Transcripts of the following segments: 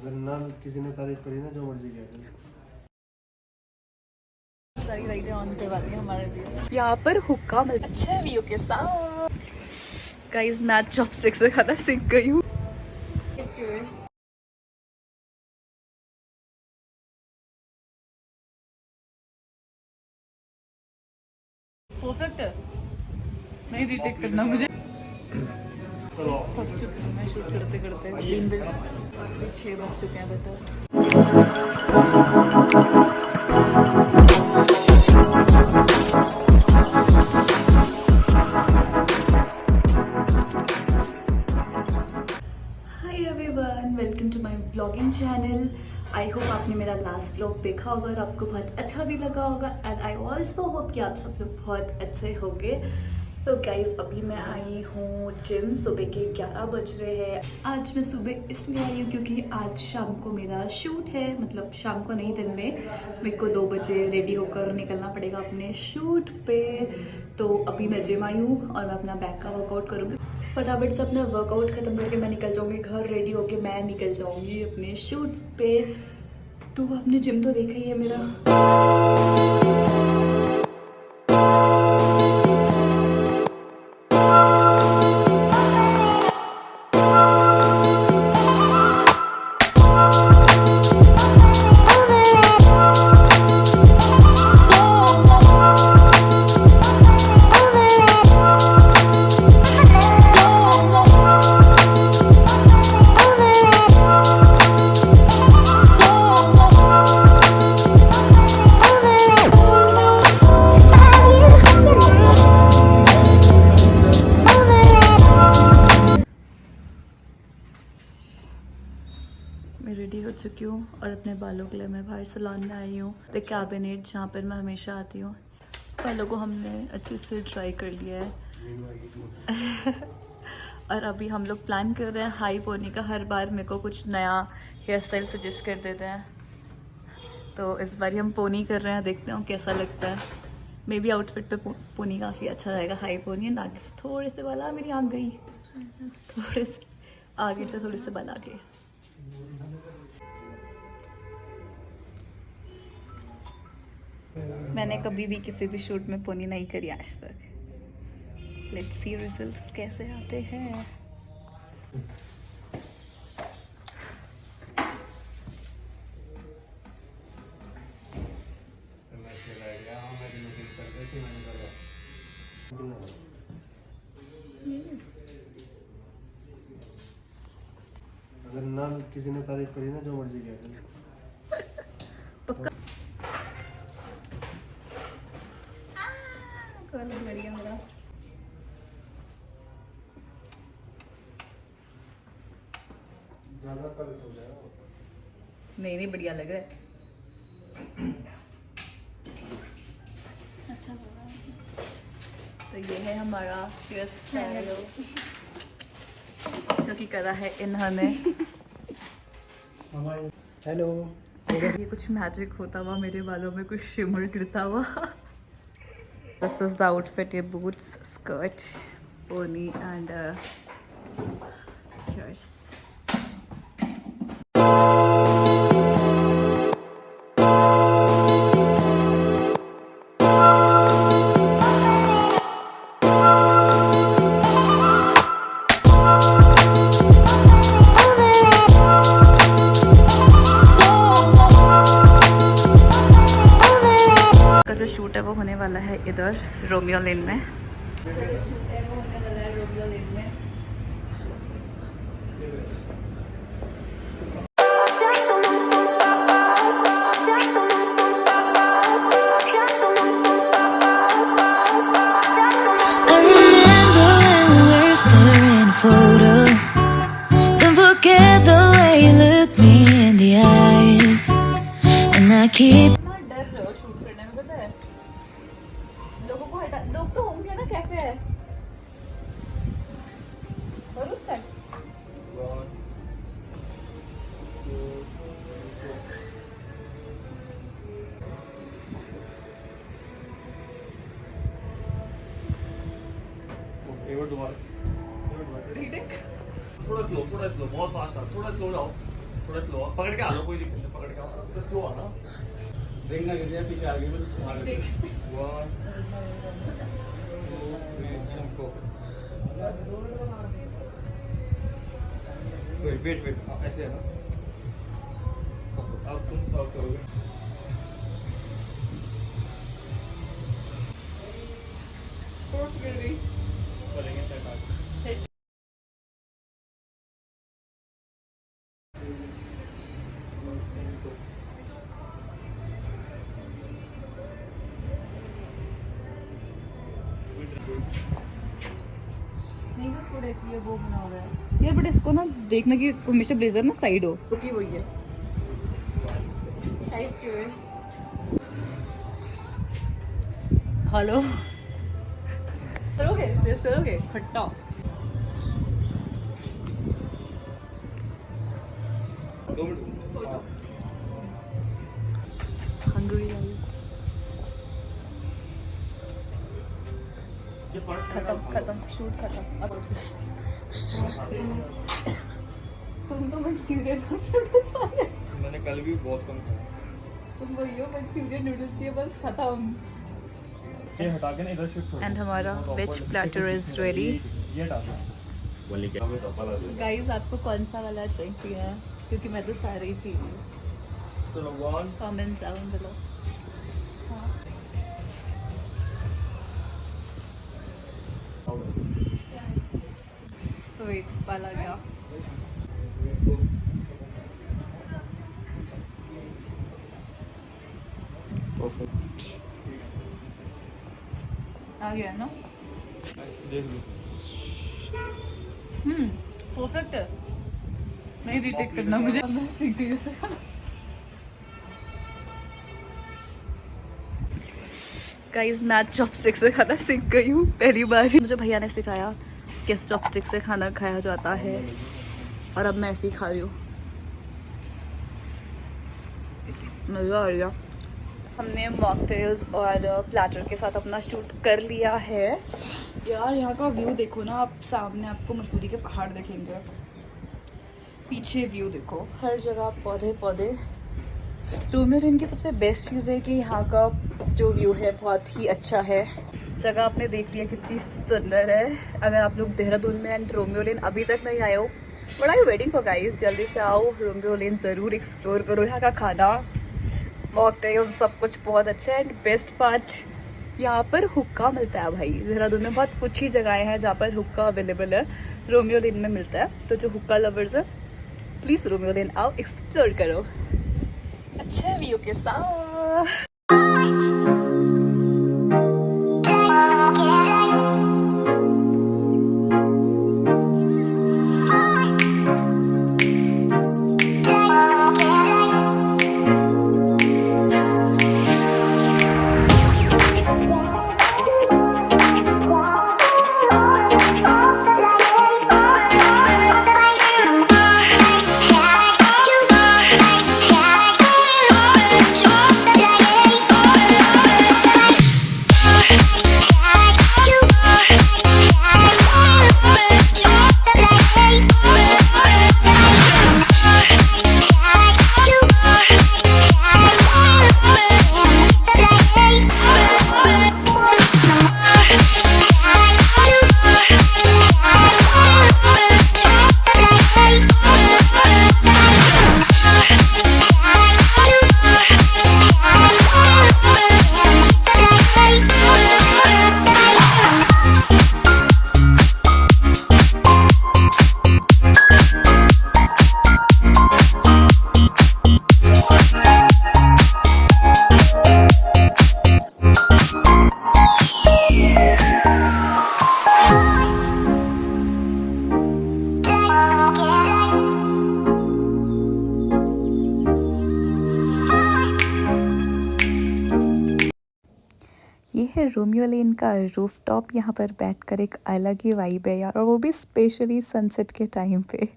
अगर ना किसी ने तारीफ करी ना, जो मर्जी कह सारी लाइटें ऑन करवा दी हमारे लिए। यहाँ पर हुक्का मिलता अच्छा व्यू के साथ। गाइस मैं चॉपस्टिक से खाना सीख गई हूँ। परफेक्ट है, नहीं रीटेक करना मुझे। थक चुकी हूँ मैं शूट करते करते। 3 बजे 6 बज चुके हैं बेटा। Hi everyone, welcome to my vlogging channel. I hope आपने मेरा लास्ट व्लॉग देखा होगा और आपको बहुत अच्छा भी लगा होगा एंड आई ऑल्सो होप कि आप सब लोग बहुत अच्छे होंगे। तो गाइज अभी मैं आई हूँ जिम। सुबह के 11 बज रहे हैं। आज मैं सुबह इसलिए आई हूँ क्योंकि आज शाम को मेरा शूट है, मतलब शाम को नहीं दिन में। मेरे को 2 बजे रेडी होकर निकलना पड़ेगा अपने शूट पे। तो अभी मैं जिम आई हूँ और मैं अपना बैक का वर्कआउट करूँगी। फटाफट से अपना वर्कआउट ख़त्म करके मैं निकल जाऊँगी घर। रेडी होके मैं निकल जाऊँगी अपने शूट पे। तो आपने जिम तो देखा ही है मेरा। मैं रेडी हो चुकी हूँ और अपने बालों के लिए मैं बाहर सैलून में आई हूँ, द कैबिनेट, जहाँ पर मैं हमेशा आती हूँ। बालों को हमने अच्छे से ट्राई कर लिया है और अभी हम लोग प्लान कर रहे हैं हाई पोनी का। हर बार मेरे को कुछ नया हेयर स्टाइल सजेस्ट कर देते हैं, तो इस बार हम पोनी कर रहे हैं, देखते हैं कैसा लगता है। मे बी आउटफिट पे पोनी काफ़ी अच्छा रहेगा, हाई पोनी। एंड आगे से थोड़े से बाल, मेरी आँख गई, थोड़े से आगे से थोड़े से बाल आगे। मैंने कभी भी किसी भी शूट में पोनी नहीं करी आज तक। लेट्स सी रिजल्ट्स कैसे आते हैं। अगर ना किसी ने तारीफ करी ना, जो मर्जी कह पक्का बढ़िया मेरा। ज्यादा कल सो जाएगा। नहीं नहीं बढ़िया लग रहा है। अच्छा लग रहा है। तो ये है हमारा हेयर स्टाइल जो कि करा है इन्होंने। हेलो। ये कुछ मैजिक होता हुआ मेरे बालों में कुछ शिमर गिरता हुआ। This is the outfit, ये boots, skirt, pony and here's जो शूट है वो होने वाला है इधर रोमियो लेन में। शूट है वो होने वाला है रोमियो लेन में। I remember when we were staring a photo. Don't forget the way you look me in the eyes, and I keep. डर रहे हो शूट करने में, पता है? लोगों को हटा, लोग तो होंगे ना कैफे है और उस साइड। थोड़ा स्लो, बहुत फास्ट, थोड़ा स्लो जाओ। थोड़ा स्लो पकड़ के आ लो, कोई दिक्कत नहीं, पकड़ के आओ, थोड़ा स्लो आना। रिंग ना गिर जाए, पीछे आगे भी संभाल के। 1 2 3 go। वेट ऐसे है ना, अब तुम सॉल्व करोगे। करेंगे सेट आज। नहीं बस थोड़ा इसलिए वो बना हुआ है यार, बट इसको ना देखना कि हमेशा ब्लेजर ना साइड हो, तो की वही है। हेलो, करोगे टेस्ट करोगे खट्टा? Hungry guys. खत्म शूट खत्म। अब तुम तो मंचूरियन नूडल्स वाले, मैंने कल भी बहुत कम खाया। तुम वही हो मंचूरियन नूडल्स, ये बस खत्म। ये हटा के ना इधर शिफ्ट हो। एंड हमारा वेज प्लेटर इज रेडी। ये हटा दो। गाइस आपको कौन सा वाला ड्रिंक पिया है? क्योंकि मैं तो सारे ही पी रही हूँ। चलो 1 कमेंट डाउन बिलो। वेट वाला गया। आ गया ना? देख लो। परफेक्ट है। नहीं रिटेक करना मुझे, मैं सीख गई उसे। गाइस मैं चॉपस्टिक से खाना सीख गई हूँ पहली बार ही। मुझे भैया ने सिखाया किस चॉपस्टिक से खाना खाया जाता है, और अब मैं ऐसे ही खा रही हूँ। मज़ा आ गया। हमने मॉकटेल्स और प्लेटर के साथ अपना शूट कर लिया है। यार यहाँ का व्यू देखो ना आप, सामने आपको मसूरी के पहाड़ दिखेंगे, पीछे व्यू देखो, हर जगह पौधे पौधे। रोमियो लेन की सबसे बेस्ट चीज़ है कि यहाँ का जो व्यू है बहुत ही अच्छा है। जगह आपने देख लिया कितनी सुंदर है। अगर आप लोग देहरादून में एंड रोमियो लेन अभी तक नहीं आए हो, what are you waiting for guys? जल्दी से आओ, रोमियो लेन ज़रूर एक्सप्लोर करो। यहाँ का खाना, मॉकटेल्स, सब कुछ बहुत अच्छा है। एंड बेस्ट पार्ट, यहाँ पर हुक्का मिलता है भाई। देहरादून में बहुत कुछ ही जगहें हैं जहाँ पर हुक्का अवेलेबल है, रोमियो लेन में मिलता है। तो जो हुक्का लवर्स है प्लीज़ रोमियो लेन आओ, एक्सप्लोर करो अच्छे व्यू के साथ। ये है रोमियो लेन का रूफटॉप। यहाँ पर बैठकर एक अलग ही वाइब है यार, और वो भी स्पेशली सनसेट के टाइम पे।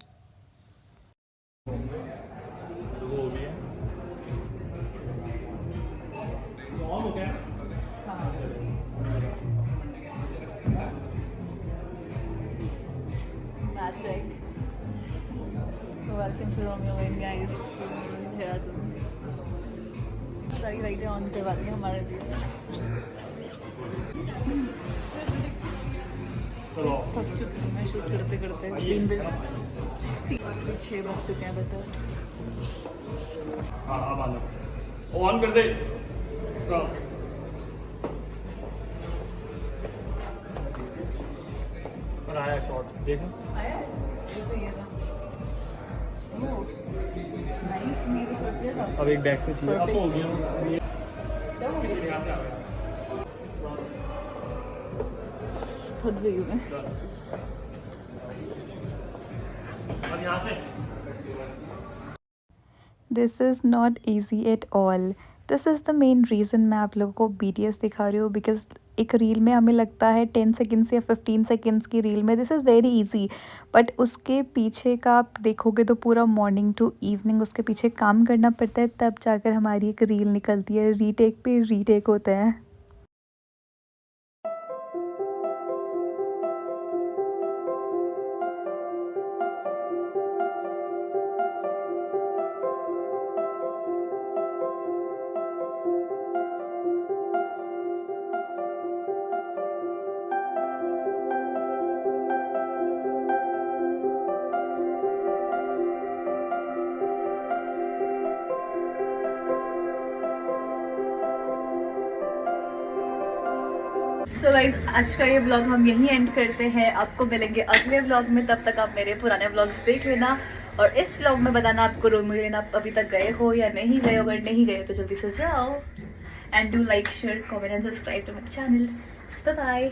Magic. Welcome to Romeo Lane, guys. लाइटें ऑन करवाती है हमारे लिए। थक चुकी हूँ मैं शूट करते करते। 6 बज चुके हैं बेटा। हाँ अब आना, ऑन कर दे। और आया शॉट देखो। आया ये तो ये था। नाइस, मेरी बच्चे था। अब एक बैक से चाहिए। अब तो हो गया। क्या हो गया? यहाँ से आ गया। थक गई हूँ मैं। अब यहाँ से this is not easy at all. This is the main reason मैं आप लोगों को BTS दिखा रही हूँ, बिकॉज एक रील में हमें लगता है 10 सेकेंड्स या 15 सेकेंड्स की रील में this is very easy, but उसके पीछे का आप देखोगे तो पूरा मॉर्निंग टू इवनिंग उसके पीछे काम करना पड़ता है, तब जाकर हमारी एक रील निकलती है। रीटेक पे रीटेक होते हैं। सो गाइस, आज का ये व्लॉग हम यहीं एंड करते हैं। आपको मिलेंगे अगले व्लॉग में, तब तक आप मेरे पुराने व्लॉग्स देख लेना और इस व्लॉग में बताना आपको रोमियो लेन आप अभी तक गए हो या नहीं गए हो। अगर नहीं गए हो तो जल्दी से जाओ and do like, share, comment and subscribe to my channel. Bye bye.